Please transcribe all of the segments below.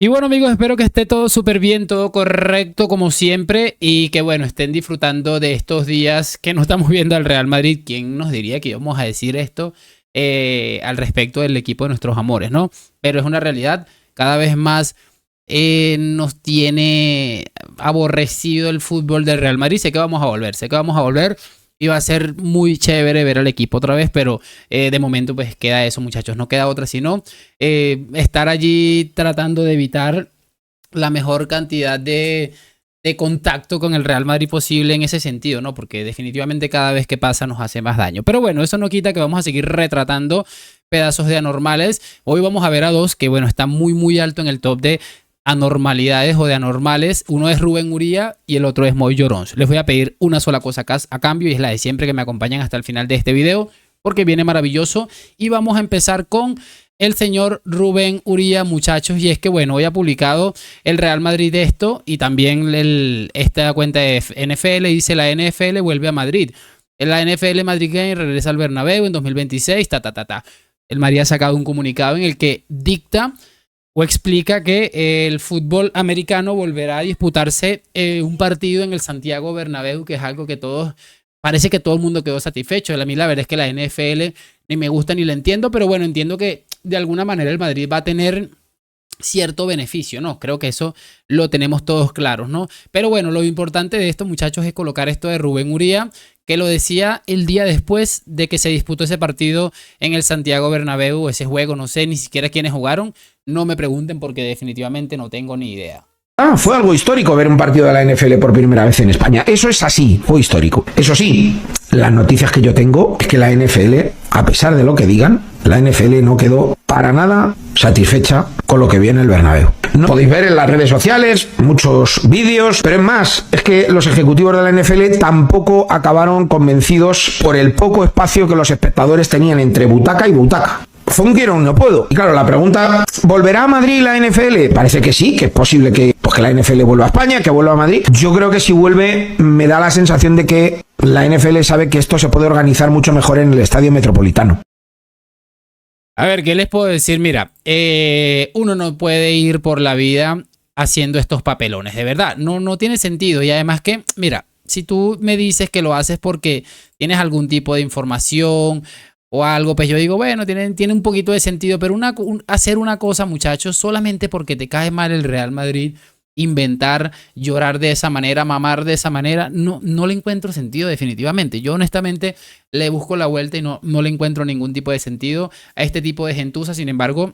Y bueno, amigos, espero que esté todo súper bien, todo correcto como siempre y que bueno, estén disfrutando de estos días que nos estamos viendo al Real Madrid. ¿Quién nos diría que íbamos a decir esto al respecto del equipo de nuestros amores, ¿no? Pero es una realidad, cada vez más nos tiene aborrecido el fútbol del Real Madrid. Sé que vamos a volver. Y va a ser muy chévere ver al equipo otra vez, pero de momento pues queda eso, muchachos. No queda otra sino estar allí tratando de evitar la mejor cantidad de contacto con el Real Madrid posible en ese sentido, ¿no? Porque definitivamente cada vez que pasa nos hace más daño. Pero bueno, eso no quita que vamos a seguir retratando pedazos de anormales. Hoy vamos a ver a dos que, bueno, están muy, muy alto en el top de anormalidades o de anormales. Uno es Rubén Uría y el otro es Moy Llorons. Les voy a pedir una sola cosa a cambio y es la de siempre, que me acompañen hasta el final de este video porque viene maravilloso. Y vamos a empezar con el señor Rubén Uría, muchachos. Y es que bueno, hoy ha publicado el Real Madrid esto y también esta cuenta de NFL dice: la NFL vuelve a Madrid. La NFL Madrid Game regresa al Bernabéu en 2026, El Madrid ha sacado un comunicado en el que dicta o explica que el fútbol americano volverá a disputarse un partido en el Santiago Bernabéu, que es algo que parece que todo el mundo quedó satisfecho. A mí la verdad es que la NFL ni me gusta ni la entiendo, pero bueno, entiendo que de alguna manera el Madrid va a tener cierto beneficio, ¿no? Creo que eso lo tenemos todos claros, ¿no? Pero bueno, lo importante de esto, muchachos, es colocar esto de Rubén Uría, que lo decía el día después de que se disputó ese partido en el Santiago Bernabéu, ese juego, no sé ni siquiera quiénes jugaron, no me pregunten porque definitivamente no tengo ni idea. Fue algo histórico ver un partido de la NFL por primera vez en España. Eso es así, fue histórico. Eso sí, las noticias que yo tengo es que la NFL, a pesar de lo que digan, la NFL no quedó para nada satisfecha con lo que viene el Bernabéu. No podéis ver en las redes sociales muchos vídeos, pero es más, es que los ejecutivos de la NFL tampoco acabaron convencidos por el poco espacio que los espectadores tenían entre butaca y butaca. Fue un quiero, un no puedo. Y claro, la pregunta, ¿volverá a Madrid la NFL? Parece que sí, que es posible que la NFL vuelva a España, que vuelva a Madrid. Yo creo que si vuelve, me da la sensación de que la NFL sabe que esto se puede organizar mucho mejor en el Estadio Metropolitano. A ver, ¿qué les puedo decir? Mira, uno no puede ir por la vida haciendo estos papelones, de verdad, no tiene sentido. Y además que, mira, si tú me dices que lo haces porque tienes algún tipo de información o algo, pues yo digo, bueno, tiene un poquito de sentido, pero hacer una cosa, muchachos, solamente porque te cae mal el Real Madrid, inventar, llorar de esa manera, mamar de esa manera, no le encuentro sentido definitivamente. Yo honestamente le busco la vuelta y no le encuentro ningún tipo de sentido a este tipo de gentuza. Sin embargo,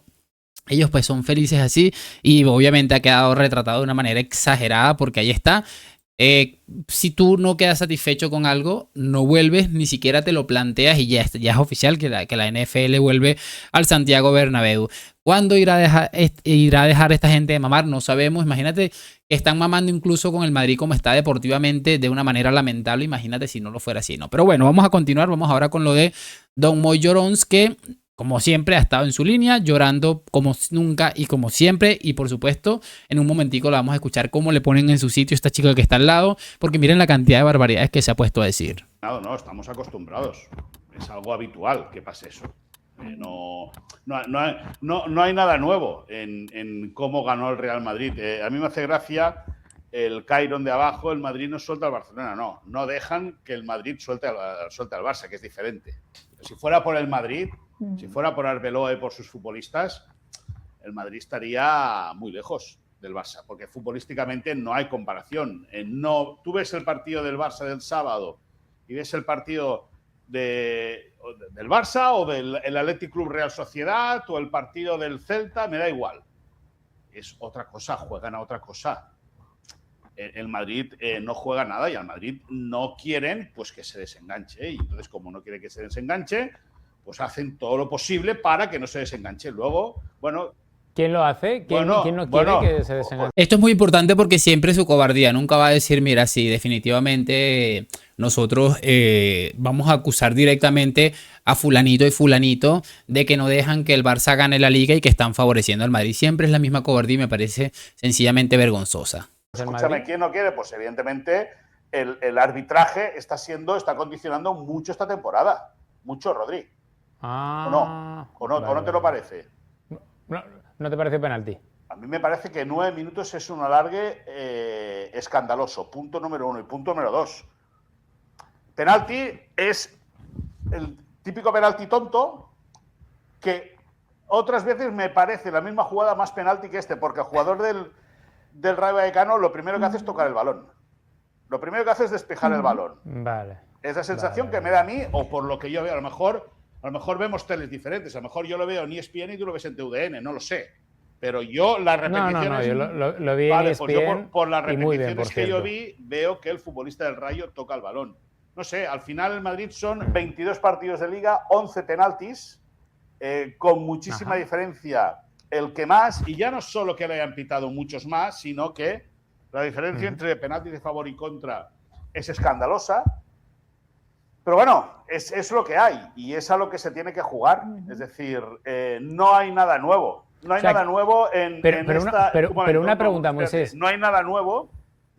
ellos pues son felices así y obviamente ha quedado retratado de una manera exagerada porque ahí está. Si tú no quedas satisfecho con algo, no vuelves, ni siquiera te lo planteas y ya es oficial que la NFL vuelve al Santiago Bernabéu. ¿Cuándo irá a dejar esta gente de mamar? No sabemos. Imagínate que están mamando incluso con el Madrid como está deportivamente de una manera lamentable. Imagínate si no lo fuera así, ¿no? Pero bueno, vamos a continuar. Vamos ahora con lo de Don Moy Llorons, que como siempre ha estado en su línea, llorando como nunca y como siempre. Y por supuesto, en un momentico la vamos a escuchar cómo le ponen en su sitio esta chica que está al lado, porque miren la cantidad de barbaridades que se ha puesto a decir. No, estamos acostumbrados. Es algo habitual que pase eso. No hay nada nuevo en cómo ganó el Real Madrid. A mí me hace gracia el Cairon de abajo, el Madrid no suelta al Barcelona. No dejan que el Madrid suelte al Barça, que es diferente. Si fuera por el Madrid, si fuera por Arbeloa y por sus futbolistas, el Madrid estaría muy lejos del Barça, porque futbolísticamente no hay comparación. Tú ves el partido del Barça del sábado y ves el partido del Barça o del Athletic Club Real Sociedad o el partido del Celta, me da igual. Es otra cosa, juegan a otra cosa. El Madrid no juega nada y al Madrid no quieren pues que se desenganche. Y entonces, como no quiere que se desenganche, pues hacen todo lo posible para que no se desenganche. Luego, bueno... ¿Quién lo hace? ¿Quién no quiere que se desenganche? Esto es muy importante porque siempre su cobardía nunca va a decir, mira, sí, definitivamente nosotros vamos a acusar directamente a fulanito y fulanito de que no dejan que el Barça gane la Liga y que están favoreciendo al Madrid. Siempre es la misma cobardía y me parece sencillamente vergonzosa. Escúchame, ¿quién no quiere? Pues evidentemente el arbitraje está condicionando mucho esta temporada. Mucho, Rodri. ¿O no? ¿O no te lo parece? ¿No te parece penalti? A mí me parece que 9 minutos es un alargue escandaloso. Punto número 1. Y punto número 2. Penalti es el típico penalti tonto que otras veces me parece la misma jugada más penalti que este, porque el jugador del Rayo Vallecano lo primero que hace es tocar el balón. Lo primero que hace es despejar el balón. Vale. Es la sensación que me da a mí, o por lo que yo veo. A lo mejor vemos teles diferentes. A lo mejor yo lo veo en ESPN y tú lo ves en TUDN, no lo sé. Pero yo las repeticiones... No, yo lo vi vale, en pues yo ESPN por las y muy bien, repeticiones por que yo cierto. vi, veo que el futbolista del Rayo toca el balón. No sé, al final el Madrid son 22 partidos de Liga, 11 penaltis, con muchísima diferencia el que más, y ya no solo que le hayan pitado muchos más, sino que la diferencia entre penaltis de favor y contra es escandalosa. Pero bueno, es lo que hay y es a lo que se tiene que jugar. Es decir, no hay nada nuevo. No hay nada nuevo en esta... Pero una pregunta, Moisés. No hay nada nuevo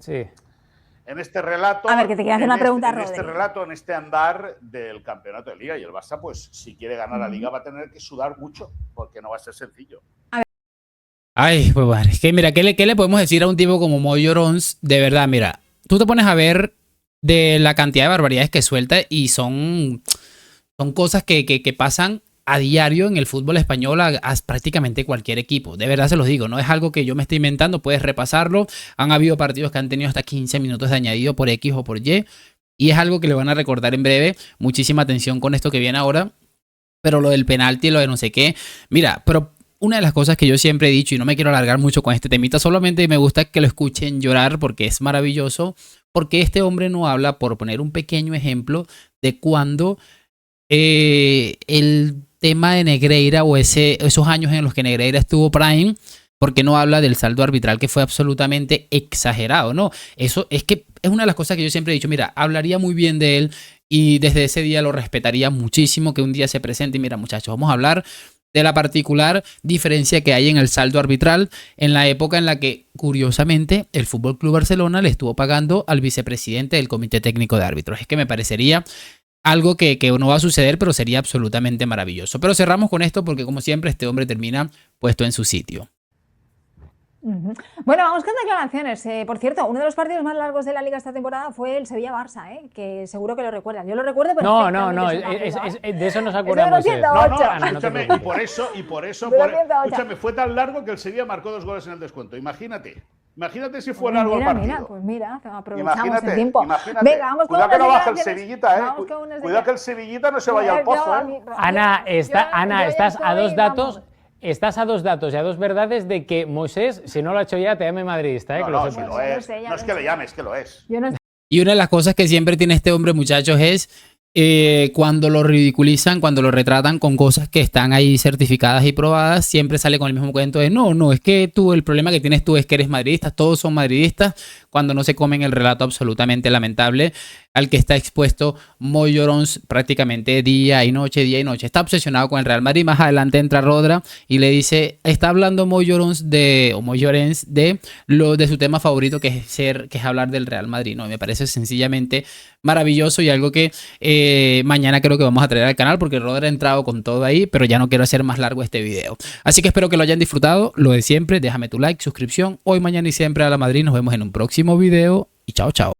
en este relato. A ver, que te quiero hacer una pregunta, en este relato, en este andar del campeonato de Liga. Y el Barça, pues, si quiere ganar la Liga, va a tener que sudar mucho, porque no va a ser sencillo. Ay, pues vale. Es que mira, ¿qué le podemos decir a un tipo como Moy Llorens? De verdad, mira, tú te pones a ver de la cantidad de barbaridades que suelta y son cosas que pasan a diario en el fútbol español a prácticamente cualquier equipo. De verdad se los digo, no es algo que yo me esté inventando, puedes repasarlo. Han habido partidos que han tenido hasta 15 minutos de añadido por X o por Y, y es algo que le van a recordar en breve. Muchísima atención con esto que viene ahora. Pero lo del penalti, lo de no sé qué. Mira, pero una de las cosas que yo siempre he dicho, y no me quiero alargar mucho con este temita, solamente me gusta que lo escuchen llorar porque es maravilloso, porque este hombre no habla, por poner un pequeño ejemplo, de cuando el tema de Negreira o esos años en los que Negreira estuvo prime, porque no habla del saldo arbitral que fue absolutamente exagerado, ¿no? Eso es que es una de las cosas que yo siempre he dicho, mira, hablaría muy bien de él y desde ese día lo respetaría muchísimo, que un día se presente y mira, muchachos, vamos a hablar de la particular diferencia que hay en el saldo arbitral en la época en la que, curiosamente, el FC Barcelona le estuvo pagando al vicepresidente del Comité Técnico de Árbitros. Es que me parecería algo que no va a suceder, pero sería absolutamente maravilloso. Pero cerramos con esto porque, como siempre, este hombre termina puesto en su sitio. Bueno, vamos con declaraciones. Por cierto, uno de los partidos más largos de la Liga esta temporada fue el Sevilla-Barça, que seguro que lo recuerdan. Yo lo recuerdo perfectamente. No, de eso no se acuerda Moisés. Escúchame, y por eso, escúchame, fue tan largo que el Sevilla marcó 2 goles en el descuento. Imagínate si fue largo el partido. Mira, aprovechamos el tiempo. Imagínate. Venga, vamos con Cuidado que no baja el declaraciones. Sevillita, Cuidado que el Sevillita no se vaya al pozo, Ana, estás a 2 datos. Estás a 2 datos y a 2 verdades de que Moisés, si no lo ha hecho ya, te llame madridista, que lo sepas. No es que le llame, es que lo es. Y una de las cosas que siempre tiene este hombre, muchachos, es cuando lo ridiculizan, cuando lo retratan con cosas que están ahí certificadas y probadas, siempre sale con el mismo cuento de no, es que tú, el problema que tienes tú es que eres madridista, todos son madridistas, cuando no se comen el relato absolutamente lamentable al que está expuesto Moy Llorens prácticamente día y noche. Está obsesionado con el Real Madrid. Más adelante entra Rodra y le dice, está hablando Moy Llorens de su tema favorito, que es hablar del Real Madrid, ¿no? Y me parece sencillamente maravilloso y algo que mañana creo que vamos a traer al canal, porque Rodra ha entrado con todo ahí, pero ya no quiero hacer más largo este video. Así que espero que lo hayan disfrutado. Lo de siempre, déjame tu like, suscripción. Hoy, mañana y siempre a la Madrid. Nos vemos en un próximo video y chao, chao.